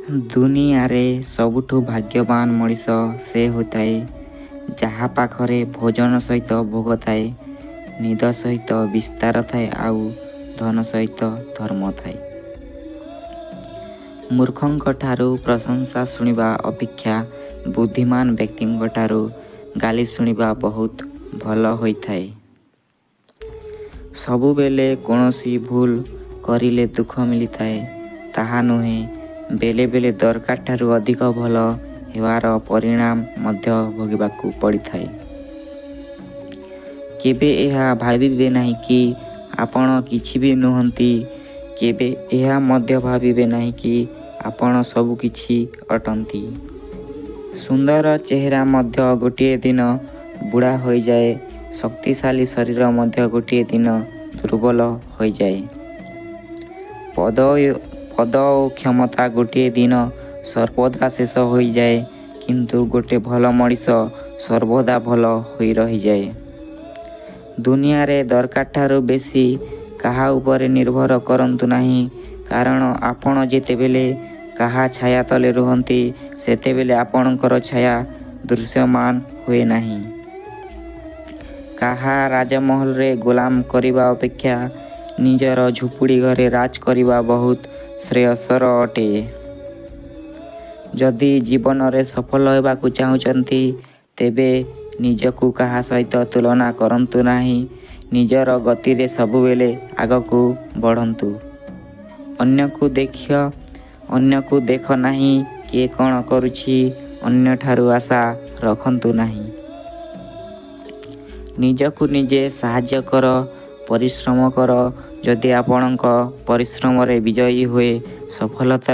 ଦୁନିଆରେ ସବୁଠୁ ଭାଗ୍ୟବାନ ମଣିଷ ସେ ହୋଇଥାଏ ଯାହା ପାଖରେ ଭୋଜନ ସହିତ ଭୋଗ ଥାଏ, ନିଦ ସହିତ ବିସ୍ତାର ଥାଏ ଆଉ ଧନ ସହିତ ଧର୍ମ ଥାଏ। ମୂର୍ଖଙ୍କ ଠାରୁ ପ୍ରଶଂସା ଶୁଣିବା ଅପେକ୍ଷା ବୁଦ୍ଧିମାନ ବ୍ୟକ୍ତିଙ୍କ ଠାରୁ ଗାଳି ଶୁଣିବା ବହୁତ ଭଲ ହୋଇଥାଏ। ସବୁବେଳେ କୌଣସି ଭୁଲ କରିଲେ ଦୁଃଖ ମିଳିଥାଏ ତାହା ନୁହେଁ, ବେଳେ ବେଳେ ଦରକାର ଠାରୁ ଅଧିକ ଭଲ ହେବାର ପରିଣାମ ମଧ୍ୟ ଭୋଗିବାକୁ ପଡ଼ିଥାଏ। କେବେ ଏହା ଭାବିବେ ନାହିଁ କି ଆପଣ କିଛି ବି ନୁହନ୍ତି, କେବେ ଏହା ମଧ୍ୟ ଭାବିବେ ନାହିଁ କି ଆପଣ ସବୁ କିଛି ଅଟନ୍ତି। ସୁନ୍ଦର ଚେହେରା ମଧ୍ୟ ଗୋଟିଏ ଦିନ ବୁଢ଼ା ହୋଇଯାଏ, ଶକ୍ତିଶାଳୀ ଶରୀର ମଧ୍ୟ ଗୋଟିଏ ଦିନ ଦୁର୍ବଳ ହୋଇଯାଏ। ପଦ ଓ କ୍ଷମତା ଗୋଟିଏ ଦିନ ସର୍ବଦା ଶେଷ ହୋଇଯାଏ, କିନ୍ତୁ ଗୋଟେ ଭଲ ମଣିଷ ସର୍ବଦା ଭଲ ହୋଇ ରହିଯାଏ। ଦୁନିଆରେ ଦରକାର ଠାରୁ ବେଶୀ କାହା ଉପରେ ନିର୍ଭର କରନ୍ତୁ ନାହିଁ, କାରଣ ଆପଣ ଯେତେବେଳେ କାହା ଛାୟା ତଳେ ରୁହନ୍ତି ସେତେବେଳେ ଆପଣଙ୍କର ଛାୟା ଦୃଶ୍ୟମାନ ହୁଏ ନାହିଁ। କାହା ରାଜମହଲରେ ଗୋଲାମ କରିବା ଅପେକ୍ଷା ନିଜର ଝୁପୁଡ଼ି ଘରେ ରାଜ କରିବା ବହୁତ ଶ୍ରେୟସ୍କର ଅଟେ। ଯଦି ଜୀବନରେ ସଫଳ ହେବାକୁ ଚାହୁଁଛନ୍ତି, ତେବେ ନିଜକୁ କାହା ସହିତ ତୁଳନା କରନ୍ତୁ ନାହିଁ, ନିଜର ଗତିରେ ସବୁବେଳେ ଆଗକୁ ବଢ଼ନ୍ତୁ। ଅନ୍ୟକୁ ଦେଖ ନାହିଁ କିଏ କ'ଣ କରୁଛି, ଅନ୍ୟଠାରୁ ଆଶା ରଖନ୍ତୁ ନାହିଁ। ନିଜକୁ ନିଜେ ସାହାଯ୍ୟ କର, ପରିଶ୍ରମ କର, ଯଦି ଆପଣଙ୍କ ପରିଶ୍ରମରେ ବିଜୟୀ ହୁଏ, ସଫଳତା